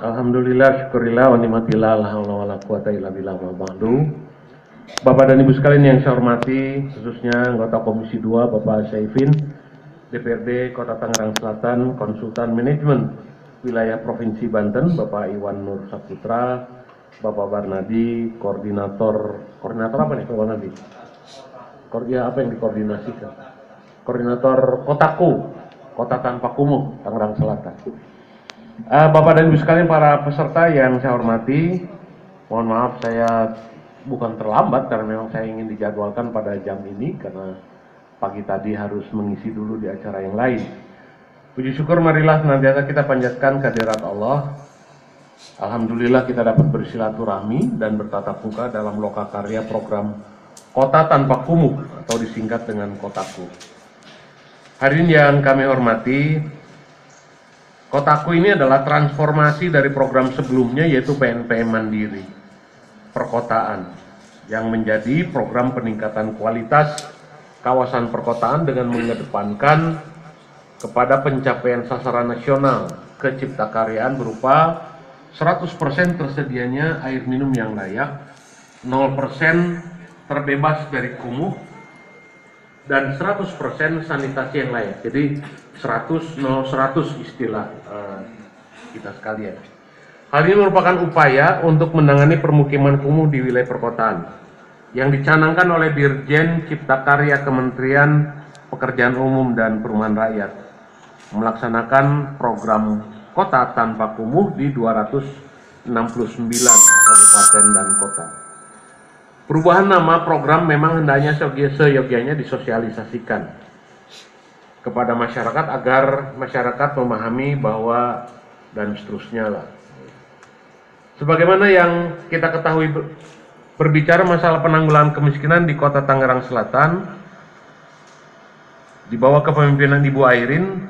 Alhamdulillah, syukurillah, wa ni'matillah, la haula wala quwata illa billah wa ba'du. Bapak dan Ibu sekalian yang saya hormati, khususnya anggota Komisi 2 Bapak Syaifin, DPRD Kota Tangerang Selatan, Konsultan Manajemen Wilayah Provinsi Banten, Bapak Iwan Nur Saputra, Bapak Barnadi, Koordinator apa nih Pak Barnadi? Apa yang dikoordinasikan? Koordinator Kotaku, Kota Tanpa Kumuh, Tangerang Selatan. Bapak dan Ibu sekalian para peserta yang saya hormati, mohon maaf saya bukan terlambat karena memang saya ingin dijadwalkan pada jam ini karena pagi tadi harus mengisi dulu di acara yang lain. Puji syukur marilah senantiasa kita panjatkan kehadirat Allah. Alhamdulillah kita dapat bersilaturahmi dan bertatap muka dalam lokakarya program Kota Tanpa Kumuh atau disingkat dengan Kotaku. Hadirin yang kami hormati, Kotaku ini adalah transformasi dari program sebelumnya yaitu PNPM Mandiri Perkotaan yang menjadi program peningkatan kualitas kawasan perkotaan dengan mengedepankan kepada pencapaian sasaran nasional keciptakaryaan berupa 100% tersedianya air minum yang layak, 0% terbebas dari kumuh, dan 100% sanitasi yang layak. Jadi 100 istilah kita sekalian. Hal ini merupakan upaya untuk menangani permukiman kumuh di wilayah perkotaan yang dicanangkan oleh Dirjen Cipta Karya Kementerian Pekerjaan Umum dan Perumahan Rakyat melaksanakan program Kota Tanpa Kumuh di 269 kabupaten dan kota. Perubahan nama program memang hendaknya seyogyanya disosialisasikan kepada masyarakat agar masyarakat memahami bahwa dan seterusnya lah. Sebagaimana yang kita ketahui berbicara masalah penanggulangan kemiskinan di Kota Tangerang Selatan di bawah kepemimpinan Ibu Airin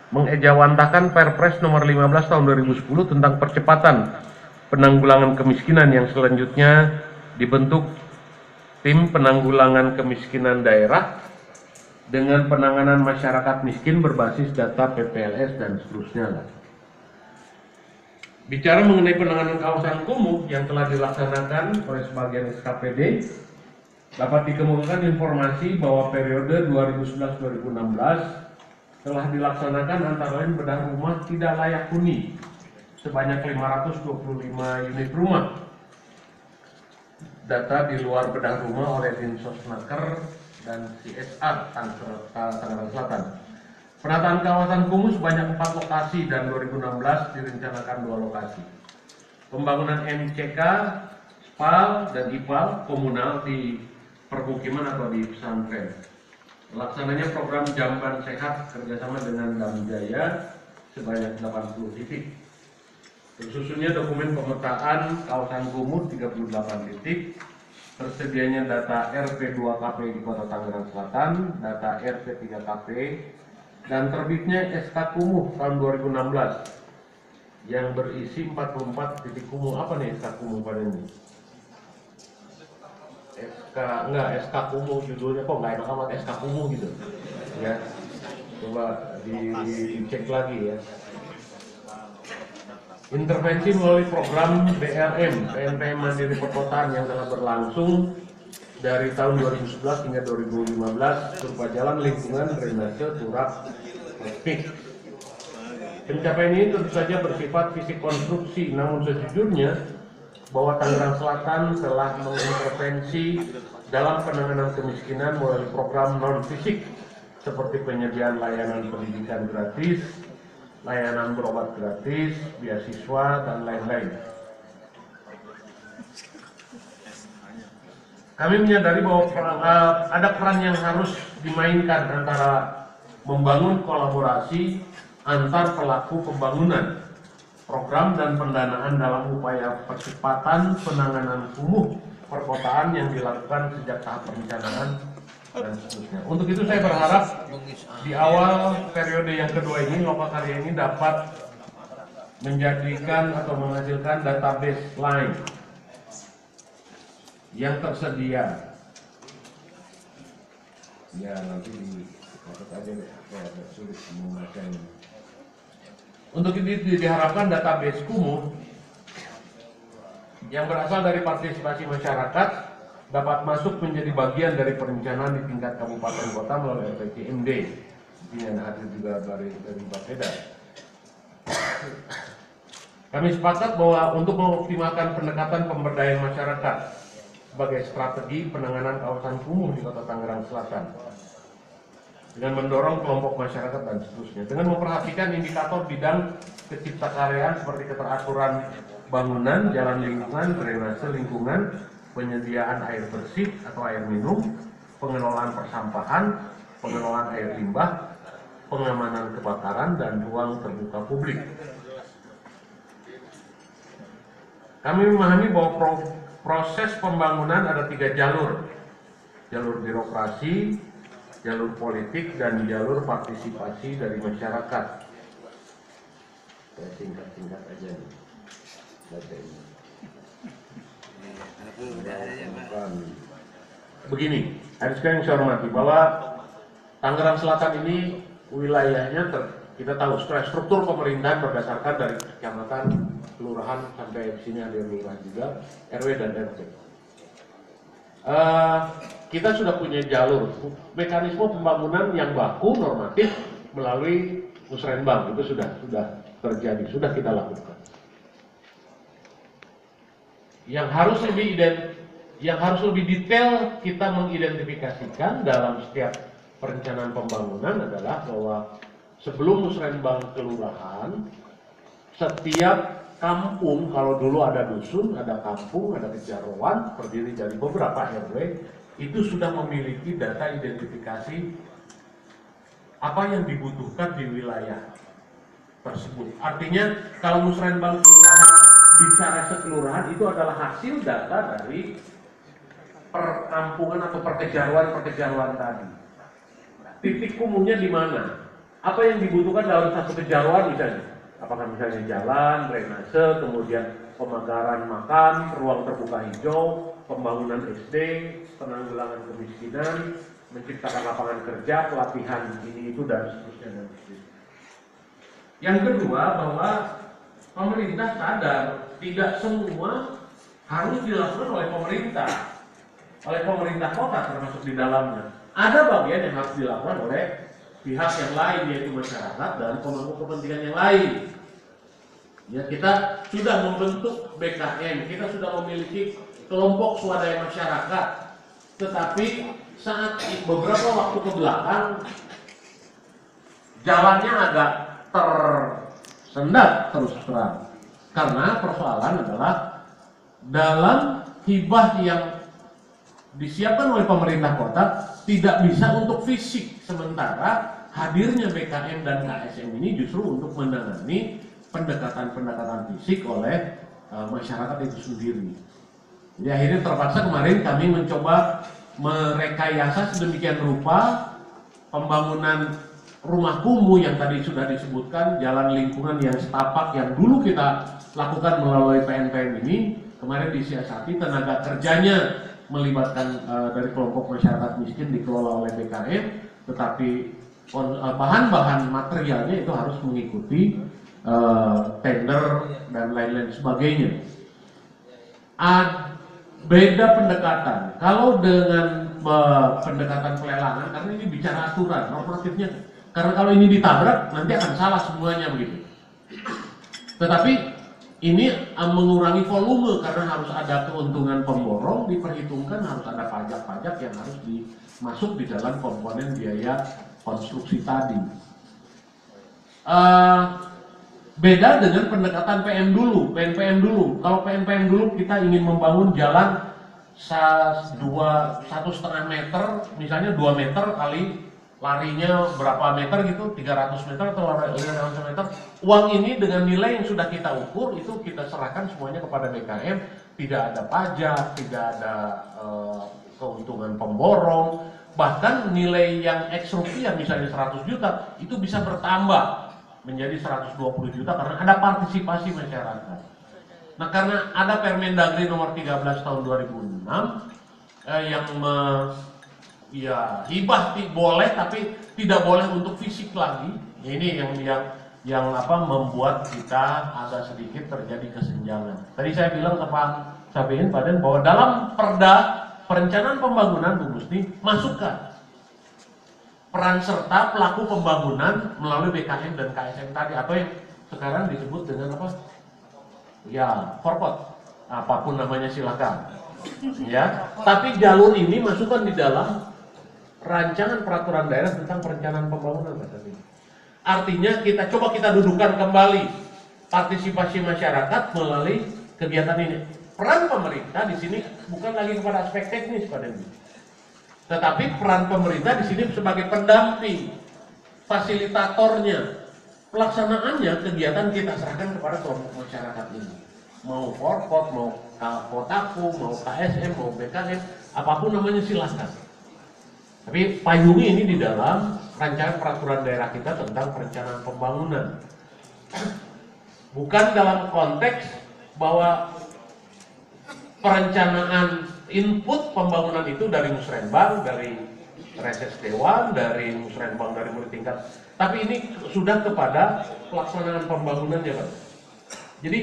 mengejawantahkan Perpres nomor 15 tahun 2010 tentang percepatan penanggulangan kemiskinan yang selanjutnya dibentuk tim penanggulangan kemiskinan daerah dengan penanganan masyarakat miskin berbasis data PPLS dan seterusnya. Bicara mengenai penanganan kawasan kumuh yang telah dilaksanakan oleh sebagian SKPD, dapat dikemukakan informasi bahwa periode 2011-2016 telah dilaksanakan antara lain bedah rumah tidak layak huni sebanyak 525 unit rumah. Data di luar bedah rumah oleh Dinsosnaker dan CSR Tangerang Selatan. Penataan kawasan kumuh sebanyak 4 lokasi dan 2016 direncanakan 2 lokasi. Pembangunan MCK, SPAL dan IPAL komunal di permukiman atau di pesantren. Pelaksananya program Jamban Sehat kerjasama dengan Damjaya sebanyak 80 titik. Tersusunnya dokumen pemetaan kawasan kumuh 38 titik. Tersedianya data RP2KP di Kota Tangerang Selatan, data RP3KP, dan terbitnya SK Kumuh tahun 2016 yang berisi 44 titik kumuh. Apa nih SK Kumuh pada ini? SK Kumuh judulnya kok nggak enak amat SK Kumuh gitu ya. Coba dicek lagi ya. Intervensi melalui program BRM PNPM Mandiri Perkotaan yang telah berlangsung dari tahun 2011 hingga 2015 berupa jalan lingkungan, drainase, turap, plastik. Pencapaian ini tentu saja bersifat fisik konstruksi, namun sejujurnya bahwa Tangerang Selatan telah mengintervensi dalam penanganan kemiskinan melalui program non-fisik seperti penyediaan layanan pendidikan gratis, layanan berobat gratis, beasiswa, dan lain-lain. Kami menyadari bahwa ada peran yang harus dimainkan antara membangun kolaborasi antar pelaku pembangunan, program dan pendanaan dalam upaya percepatan penanganan kumuh perkotaan yang dilakukan sejak tahap perencanaan dan seterusnya. Untuk itu saya berharap di awal periode yang kedua ini lokakarya ini dapat menjadikan atau menghasilkan database line yang tersedia. Ya nanti dicatat aja deh, agak sulit membacanya. Untuk ini diharapkan database kumuh yang berasal dari partisipasi masyarakat dapat masuk menjadi bagian dari perencanaan di tingkat kabupaten kota melalui RPJMD. Ini ada hadir juga dari Bapeda. Kami sepakat bahwa untuk mengoptimalkan pendekatan pemberdayaan masyarakat sebagai strategi penanganan kawasan kumuh di Kota Tangerang Selatan, dengan mendorong kelompok masyarakat dan seterusnya, dengan memperhatikan indikator bidang keciptakaryaan seperti keteraturan bangunan, jalan lingkungan, drainase lingkungan, penyediaan air bersih atau air minum, pengelolaan persampahan, pengelolaan air limbah, pengamanan kebakaran, dan ruang terbuka publik. Kami memahami bahwa proses pembangunan ada 3 jalur. Jalur birokrasi, jalur politik, dan jalur partisipasi dari masyarakat. Saya singkat-singkat aja nih. Begini, harus kalian saya hormati bahwa Tangerang Selatan ini wilayahnya kita tahu struktur pemerintahan berdasarkan dari kecamatan, kelurahan sampai sini ada lurah juga, RW dan RT. Kita sudah punya jalur mekanisme pembangunan yang baku normatif melalui Musrenbang, itu sudah terjadi, sudah kita lakukan. Yang harus lebih detail kita mengidentifikasikan dalam setiap perencanaan pembangunan adalah bahwa sebelum Musrenbang kelurahan, setiap kampung, kalau dulu ada dusun, ada kampung, ada kejaruan, terdiri dari beberapa RW, itu sudah memiliki data identifikasi apa yang dibutuhkan di wilayah tersebut. Artinya, kalau Musrenbang kelurahan bicara sekelurahan, itu adalah hasil data dari perkampungan atau perkejaruan tadi. Titik kumuhnya di mana? Apa yang dibutuhkan dalam satu kejaruan misalnya? Apakah misalnya jalan, drainase, kemudian pemagaran makan, ruang terbuka hijau, pembangunan SD, penanggulangan kemiskinan, menciptakan lapangan kerja, pelatihan ini itu dan seterusnya. Yang kedua, bahwa pemerintah sadar tidak semua harus dilakukan oleh pemerintah kota termasuk di dalamnya. Ada bagian yang harus dilakukan oleh pihak yang lain, yaitu masyarakat dan pemangku kepentingan yang lain. Ya, kita sudah membentuk BKN, kita sudah memiliki kelompok swadaya masyarakat, tetapi saat beberapa waktu ke belakang jalannya agak tersendat terus terang, karena persoalan adalah dalam hibah yang disiapkan oleh pemerintah kota tidak bisa untuk fisik, sementara hadirnya BKM dan KSM ini justru untuk menangani pendekatan fisik oleh masyarakat itu sendiri. Jadi akhirnya terpaksa kemarin kami mencoba merekayasa sedemikian rupa pembangunan rumah kumuh yang tadi sudah disebutkan, jalan lingkungan yang setapak yang dulu kita lakukan melalui PNPM ini, kemarin disiasati, tenaga kerjanya melibatkan dari kelompok masyarakat miskin dikelola oleh BKM, tetapi bahan-bahan materialnya itu harus mengikuti tender dan lain-lain sebagainya. Beda pendekatan. Kalau dengan pendekatan pelelangan, karena ini bicara aturan, normatifnya. Karena kalau ini ditabrak, nanti akan salah semuanya begitu. Tetapi ini mengurangi volume karena harus ada keuntungan pemborong, diperhitungkan harus ada pajak-pajak yang harus masuk di dalam komponen biaya konstruksi tadi. Beda dengan pendekatan PM dulu, PNPM dulu. Kalau PNPM dulu kita ingin membangun jalan 1,5 meter, misalnya 2 meter kali larinya berapa meter gitu, 300 meter atau 500 meter. Uang ini dengan nilai yang sudah kita ukur itu kita serahkan semuanya kepada BKM, tidak ada pajak, tidak ada keuntungan pemborong, bahkan nilai yang X rupiah misalnya 100 juta itu bisa bertambah menjadi 120 juta karena ada partisipasi masyarakat. Nah, karena ada Permendagri nomor 13 tahun 2006 yang hibah boleh tapi tidak boleh untuk fisik lagi. Ini yang yang membuat kita agak sedikit terjadi kesenjangan. Tadi saya bilang ke Pak Sabihin Paden bahwa dalam Perda Perencanaan Pembangunan Bu Musni masukkan peran serta pelaku pembangunan melalui BKM dan KSM tadi, atau yang sekarang disebut dengan apa? Ya, forkot. Apapun namanya silakan. Ya, tapi jalur ini masukkan di dalam rancangan peraturan daerah tentang perencanaan pembangunan Pak Sabihin. Artinya kita dudukkan kembali partisipasi masyarakat melalui kegiatan ini. Peran pemerintah di sini bukan lagi kepada aspek teknis Pak Dendi, tetapi peran pemerintah di sini sebagai pendamping, fasilitatornya, pelaksanaannya kegiatan kita serahkan kepada kelompok masyarakat ini. Mau forkot, mau kotaku, mau KSM, mau BKM, apapun namanya silahkan. Tapi payungi ini di dalam rancangan peraturan daerah kita tentang perencanaan pembangunan. Bukan dalam konteks bahwa perencanaan input pembangunan itu dari Musrenbang, dari Reses Dewan, dari Musrenbang, dari mulai tingkat. Tapi ini sudah kepada pelaksanaan pembangunannya Pak. Jadi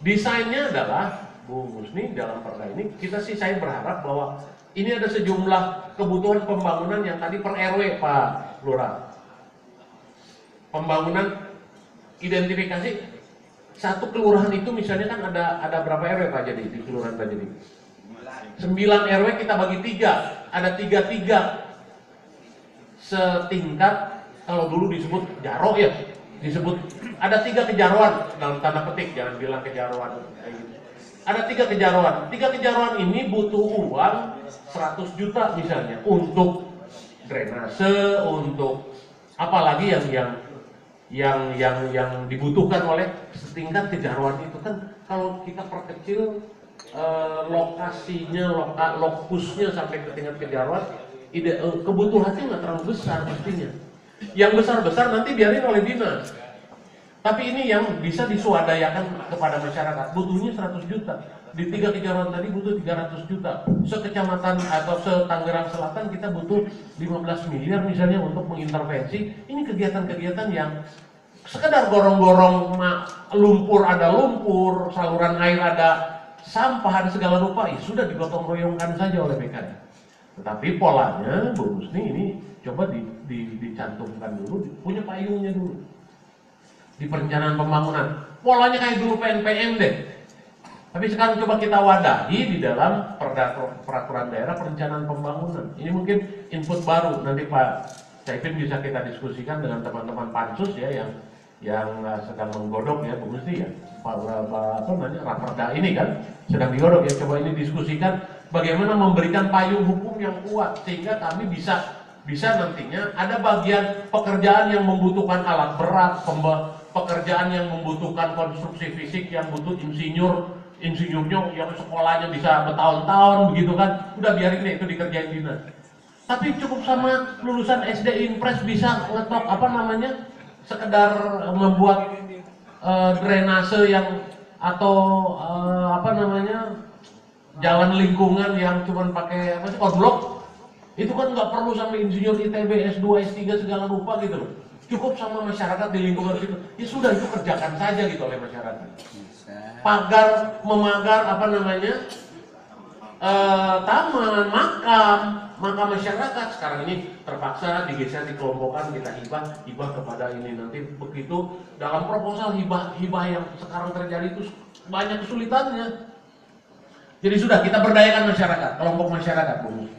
desainnya adalah Bu Musni dalam perda ini, saya berharap bahwa ini ada sejumlah kebutuhan pembangunan yang tadi per RW Pak Lurah. Pembangunan identifikasi satu kelurahan itu misalnya kan ada berapa RW Pak jadi di kelurahan Pak jadi? 9 RW kita bagi 3, ada 3 setingkat, kalau dulu disebut jaro ya, disebut ada 3 kejaruan dalam tanda petik, jangan bilang kejaruan kayak gitu. Ada 3 kejaruan. 3 kejaruan ini butuh uang 100 juta misalnya untuk drainase, untuk apalagi yang dibutuhkan oleh setingkat kejaruan itu kan. Kalau kita perkecil lokasinya, lokusnya sampai ke tingkat kejaruan, kebutuhannya nggak terlalu besar pastinya. Yang besar-besar nanti biarin oleh dinas. Tapi ini yang bisa disuadayakan kepada masyarakat, butuhnya 100 juta. Di 3 kejaruan tadi butuh 300 juta. Sekecamatan atau se-Tangerang Selatan kita butuh 15 miliar misalnya untuk mengintervensi. Ini kegiatan-kegiatan yang sekedar gorong-gorong lumpur, ada lumpur, saluran air ada sampah, ada segala rupa, sudah digotong royongkan saja oleh BKN. Tetapi polanya Bu Musni ini coba dicantumkan dulu, punya payungnya dulu. Di perencanaan pembangunan, polanya kayak dulu PNPM deh. Tapi sekarang coba kita wadahi di dalam peraturan daerah perencanaan pembangunan. Ini mungkin input baru, nanti Pak Caipin bisa kita diskusikan dengan teman-teman pansus ya yang sedang menggodok ya Bu Musni ya. Raperda ini kan sedang digodok ya. Coba ini diskusikan bagaimana memberikan payung hukum yang kuat sehingga kami bisa nantinya ada bagian pekerjaan yang membutuhkan alat berat, pekerjaan yang membutuhkan konstruksi fisik, yang butuh insinyurnya yang sekolahnya bisa bertahun-tahun begitu kan, udah biarin deh itu dikerjain dinas. Tapi cukup sama lulusan SD Impres bisa ngetok sekedar membuat drainase yang atau jalan lingkungan yang cuman pakai konblok. Itu kan nggak perlu sampai insinyur ITB, S2, S3 segala rupa gitu loh. Cukup sama masyarakat di lingkungan situ. Ya sudah, itu kerjakan saja gitu oleh masyarakat. Pagar, memagar taman, makam masyarakat sekarang ini terpaksa digeser, dikelompokkan, kita hibah kepada ini. Nanti begitu dalam proposal hibah yang sekarang terjadi itu banyak kesulitannya. Jadi sudah, kita berdayakan masyarakat, kelompok masyarakat Bu.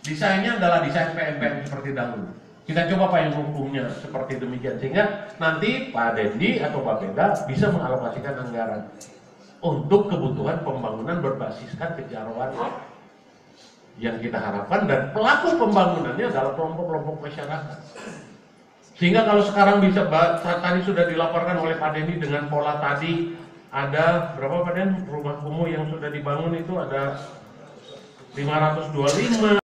Desainnya adalah desain PMPM seperti dahulu. Kita coba payung hukumnya seperti demikian sehingga nanti Pak Dendi atau Pak Peda bisa mengalokasikan anggaran untuk kebutuhan pembangunan berbasiskan kejaruan yang kita harapkan, dan pelaku pembangunannya adalah kelompok-kelompok masyarakat. Sehingga kalau sekarang bisa, tadi sudah dilaporkan oleh Pak Dendi dengan pola tadi, ada berapa Pak Den rumah kumuh yang sudah dibangun itu ada 525